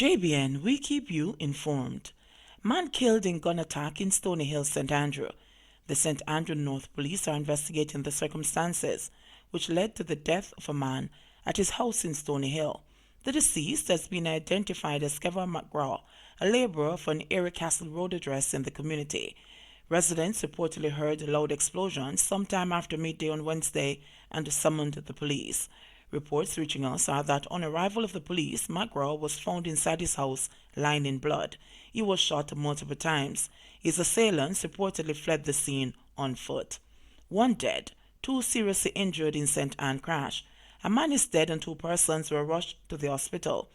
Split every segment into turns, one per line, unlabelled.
JBN, we keep you informed. Man killed in gun attack in Stony Hill, St. Andrew. The St. Andrew North Police are investigating the circumstances which led to the death of a man at his house in Stony Hill. The deceased has been identified as Kevin McGraw, a labourer for an Erie Castle Road address in the community. Residents reportedly heard loud explosions sometime after midday on Wednesday and summoned the police. Reports reaching us are that on arrival of the police, McGraw was found inside his house lying in blood. He was shot multiple times. His assailants reportedly fled the scene on foot. One dead, two seriously injured in St. Anne crash. A man is dead and two persons were rushed to the hospital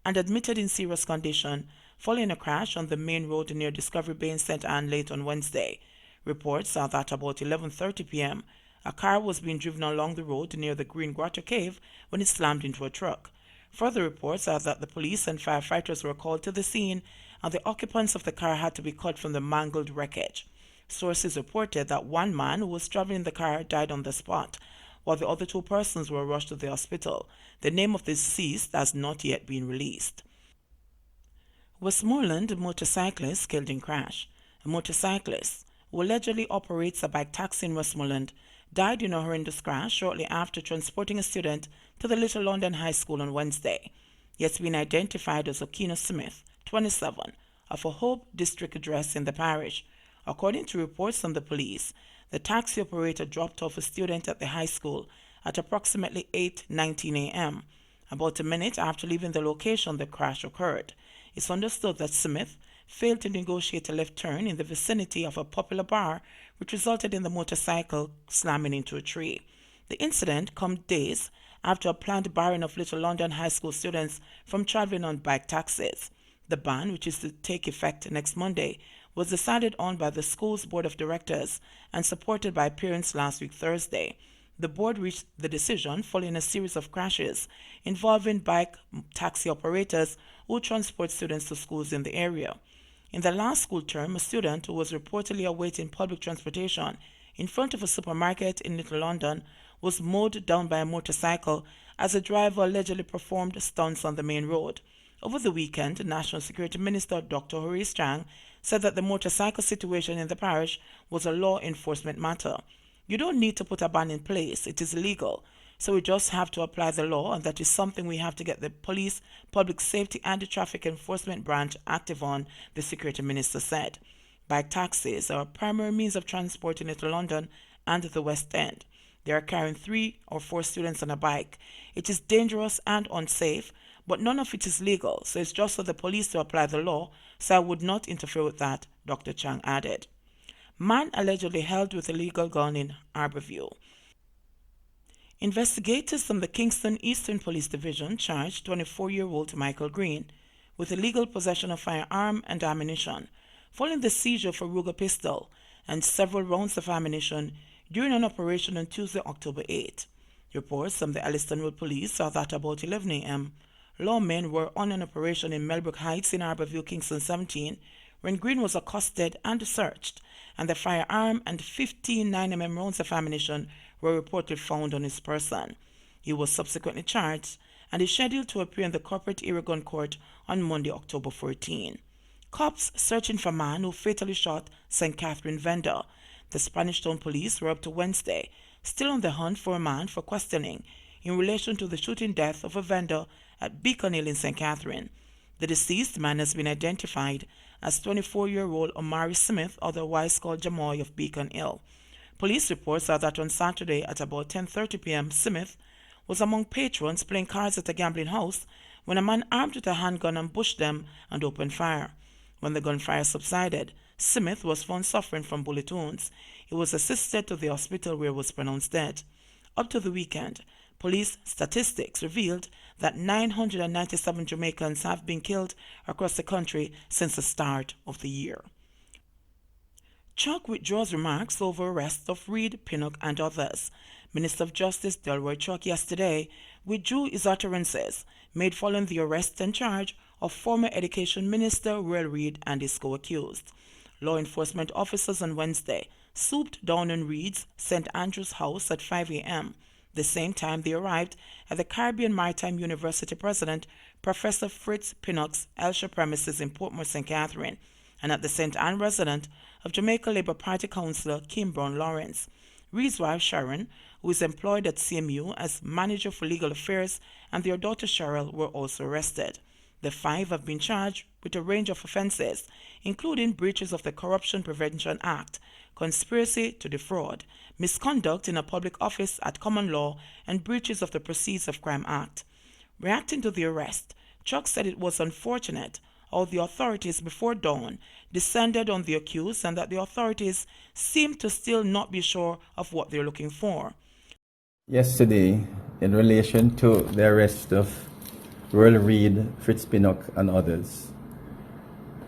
and admitted in serious condition following a crash on the main road near Discovery Bay in St. Anne late on Wednesday. Reports are that about 11:30 p.m., a car was being driven along the road near the Green Grotto Cave when it slammed into a truck. Further reports are that the police and firefighters were called to the scene and the occupants of the car had to be cut from the mangled wreckage. Sources reported that one man who was traveling in the car died on the spot, while the other two persons were rushed to the hospital. The name of the deceased has not yet been released. Westmoreland motorcyclist killed in crash. A motorcyclist who allegedly operates a bike taxi in Westmoreland died in a horrendous crash shortly after transporting a student to the Little London High School on Wednesday. He has been identified as Okino Smith, 27, of a Hope District address in the parish. According to reports from the police, the taxi operator dropped off a student at the high school at approximately 8:19 a.m. About a minute after leaving the location, the crash occurred. It's understood that Smith failed to negotiate a left turn in the vicinity of a popular bar, which resulted in the motorcycle slamming into a tree. The incident comes days after a planned barring of Little London High School students from traveling on bike taxis. The ban, which is to take effect next Monday, was decided on by the school's board of directors and supported by parents last week Thursday. The board reached the decision following a series of crashes involving bike taxi operators who transport students to schools in the area. In the last school term, a student who was reportedly awaiting public transportation in front of a supermarket in Little London was mowed down by a motorcycle as a driver allegedly performed stunts on the main road. Over the weekend, National Security Minister Dr. Horace Chang said that the motorcycle situation in the parish was a law enforcement matter. You don't need to put a ban in place, it is illegal. So we just have to apply the law, and that is something we have to get the police, public safety and the traffic enforcement branch active on, the security minister said. Bike taxis are a primary means of transport in Little London and the West End. They are carrying 3 or 4 students on a bike. It is dangerous and unsafe, but none of it is legal, so it's just for the police to apply the law, so I would not interfere with that, Dr. Chang added. Man allegedly held with a illegal gun in Arborview. Investigators from the Kingston Eastern Police Division charged 24-year-old Michael Green with illegal possession of firearm and ammunition, following the seizure of a Ruger pistol and several rounds of ammunition during an operation on Tuesday, October 8. Reports from the Elliston Road Police are that about 11 a.m., lawmen were on an operation in Melbrook Heights in Arborview, Kingston 17, when Green was accosted and searched, and the firearm and 15 9mm rounds of ammunition were reportedly found on his person. He was subsequently charged and is scheduled to appear in the Corporate Area Court on Monday, October 14. Cops searching for man who fatally shot St. Catherine vendor. The Spanish Town Police were up to Wednesday, still on the hunt for a man for questioning in relation to the shooting death of a vendor at Beacon Hill in St. Catherine. The deceased man has been identified as 24-year-old Omari Smith, otherwise called Jamoy of Beacon Hill. Police reports are that on Saturday at about 10:30 p.m., Smith was among patrons playing cards at a gambling house when a man armed with a handgun ambushed them and opened fire. When the gunfire subsided, Smith was found suffering from bullet wounds. He was assisted to the hospital where he was pronounced dead. Up to the weekend, police statistics revealed that 997 Jamaicans have been killed across the country since the start of the year. Chuck withdraws remarks over arrest of Reid, Pinnock and others. Minister of Justice Delroy Chuck yesterday withdrew his utterances made following the arrest and charge of former Education Minister Royal Reid and his co-accused. Law enforcement officers on Wednesday swooped down on Reid's St. Andrew's house at 5 a.m. The same time they arrived at the Caribbean Maritime University President, Professor Fritz Pinnock's Elsha premises in Portmore St. Catherine, and at the St. Anne resident of Jamaica Labour Party councillor Kim Brown Lawrence. Reed's wife Sharon, who is employed at CMU as manager for legal affairs, and their daughter Cheryl were also arrested. The five have been charged with a range of offences, including breaches of the Corruption Prevention Act, conspiracy to defraud, misconduct in a public office at common law, and breaches of the Proceeds of Crime Act. Reacting to the arrest, Chuck said it was unfortunate how the authorities before dawn descended on the accused and that the authorities seemed to still not be sure of what they're looking for.
Yesterday, in relation to the arrest of Royal Reed, Fritz Pinnock, and others,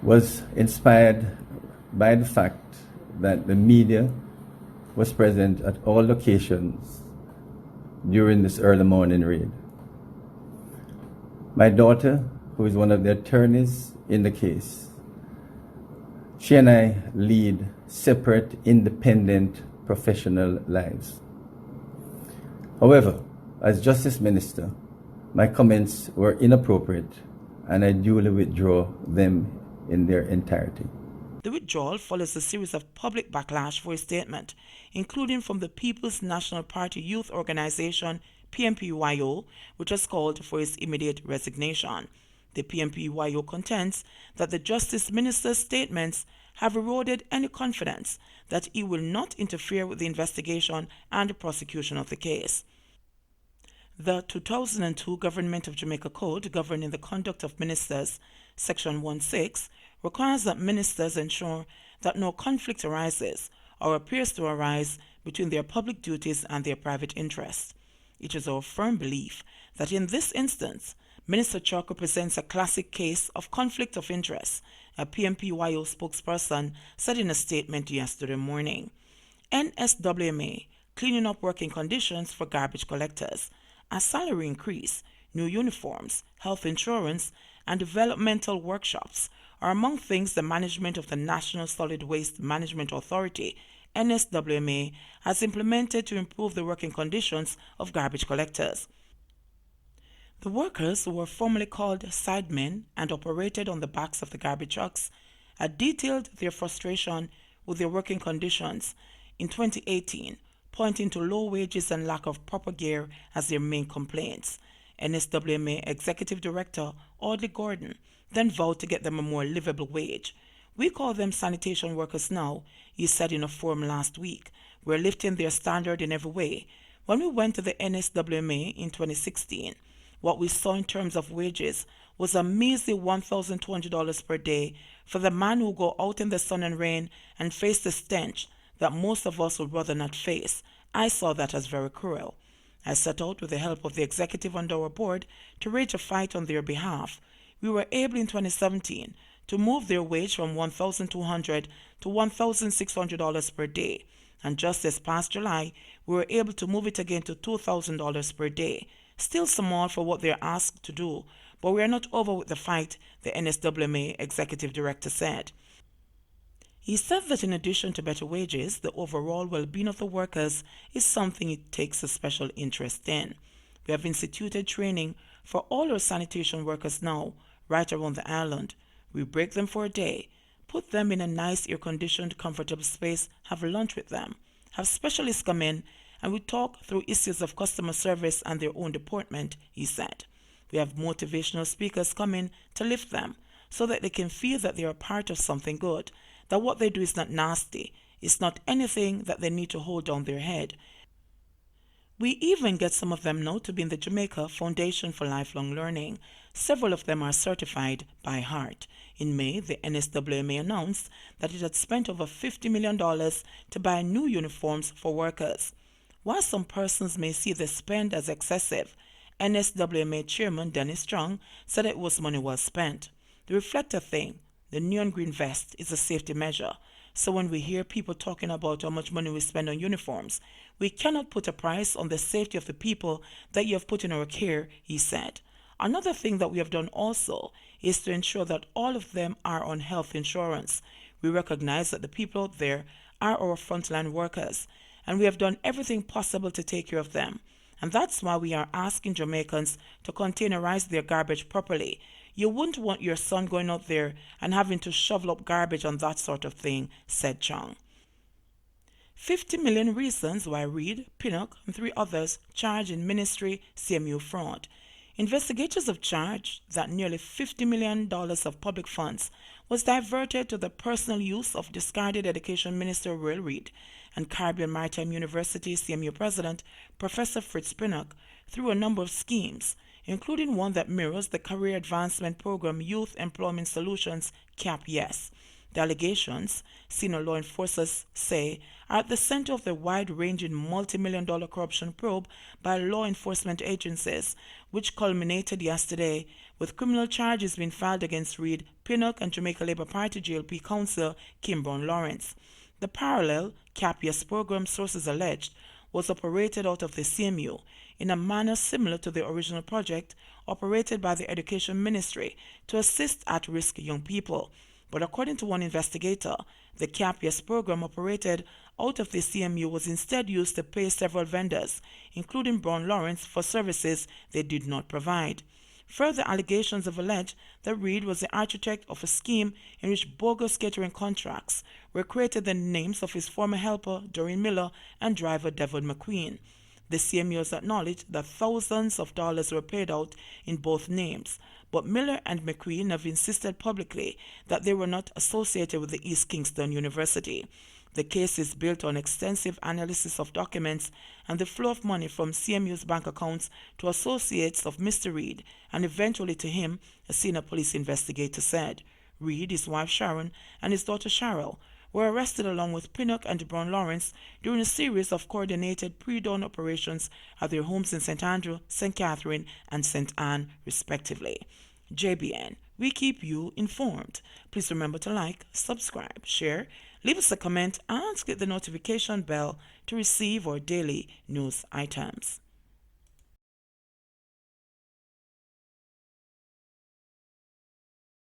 was inspired by the fact that the media was present at all locations during this early morning raid. My daughter, who is one of the attorneys in the case, she and I lead separate, independent, professional lives. However, as Justice Minister, my comments were inappropriate and I duly withdraw them in their entirety.
The withdrawal follows a series of public backlash for his statement, including from the People's National Party Youth Organization, PNPYO, which has called for his immediate resignation. The PNPYO contends that the Justice Minister's statements have eroded any confidence that he will not interfere with the investigation and the prosecution of the case. The 2002 Government of Jamaica Code governing the conduct of ministers, Section 1.6, requires that ministers ensure that no conflict arises or appears to arise between their public duties and their private interests. It is our firm belief that in this instance, Minister Chuck represents a classic case of conflict of interest, a PNPYO spokesperson said in a statement yesterday morning. NSWMA, cleaning up working conditions for garbage collectors, a salary increase, new uniforms, health insurance, and developmental workshops are among things the management of the National Solid Waste Management Authority, NSWMA, has implemented to improve the working conditions of garbage collectors. The workers, who were formerly called sidemen and operated on the backs of the garbage trucks, had detailed their frustration with their working conditions in 2018, pointing to low wages and lack of proper gear as their main complaints. NSWMA Executive Director Audley Gordon then vowed to get them a more livable wage. "We call them sanitation workers now," he said in a forum last week. "We're lifting their standard in every way. When we went to the NSWMA in 2016, what we saw in terms of wages was a measly $1,200 per day for the man who go out in the sun and rain and face the stench that most of us would rather not face. I saw that as very cruel. I set out with the help of the executive under our board to wage a fight on their behalf. We were able in 2017 to move their wage from $1,200 to $1,600 per day, and just this past July, we were able to move it again to $2,000 per day. Still small for what they're asked to do, but we are not over with the fight," the NSWMA Executive Director said. He said that in addition to better wages, the overall well-being of the workers is something he takes a special interest in. "We have instituted training for all our sanitation workers now, right around the island. We break them for a day, put them in a nice air-conditioned, comfortable space, have lunch with them, have specialists come in, and we talk through issues of customer service and their own department," he said. "We have motivational speakers come in to lift them so that they can feel that they are part of something good, that what they do is not nasty, it's not anything that they need to hold down their head. We even get some of them now to be in the Jamaica Foundation for Lifelong Learning. Several of them are certified by heart." In May, the NSWMA announced that it had spent over $50 million to buy new uniforms for workers. While some persons may see the spend as excessive, NSWMA Chairman Dennis Strong said it was money well spent. "The reflector thing, the neon green vest, is a safety measure. So when we hear people talking about how much money we spend on uniforms, we cannot put a price on the safety of the people that you have put in our care," he said. "Another thing that we have done also is to ensure that all of them are on health insurance. We recognize that the people out there are our frontline workers, and we have done everything possible to take care of them. And that's why we are asking Jamaicans to containerize their garbage properly. You wouldn't want your son going out there and having to shovel up garbage and that sort of thing, said Chong. 50 million reasons why Reed, Pinnock, and 3 others charged in ministry CMU fraud. Investigators have charged that nearly $50 million of public funds was diverted to the personal use of discarded Education Minister Will Reed and Caribbean Maritime University CMU President Professor Fritz Pinnock through a number of schemes, including one that mirrors the Career Advancement Program Youth Employment Solutions CAP-YES. The allegations, senior law enforcers say, are at the center of the wide-ranging multi-million-dollar corruption probe by law enforcement agencies, which culminated yesterday with criminal charges being filed against Reed, Pinnock, and Jamaica Labour Party GLP counsel Kim Brown-Lawrence. The parallel CAP-YES program, sources alleged, was operated out of the CMU in a manner similar to the original project operated by the Education Ministry to assist at-risk young people. But according to one investigator, the CAP-YES program operated out of the CMU was instead used to pay several vendors, including Brown-Lawrence, for services they did not provide. Further allegations have alleged that Reed was the architect of a scheme in which bogus catering contracts were created in the names of his former helper, Doreen Miller, and driver, Devon McQueen. The CMU has acknowledged that thousands of dollars were paid out in both names, but Miller and McQueen have insisted publicly that they were not associated with the East Kingston University. The case is built on extensive analysis of documents and the flow of money from CMU's bank accounts to associates of Mr. Reed and eventually to him, a senior police investigator said. Reed, his wife Sharon, and his daughter Cheryl were arrested along with Pinnock and Brown-Lawrence during a series of coordinated pre-dawn operations at their homes in St. Andrew, St. Catherine, and St. Anne, respectively. JBN, we keep you informed. Please remember to like, subscribe, share, leave us a comment, and click the notification bell to receive our daily news items.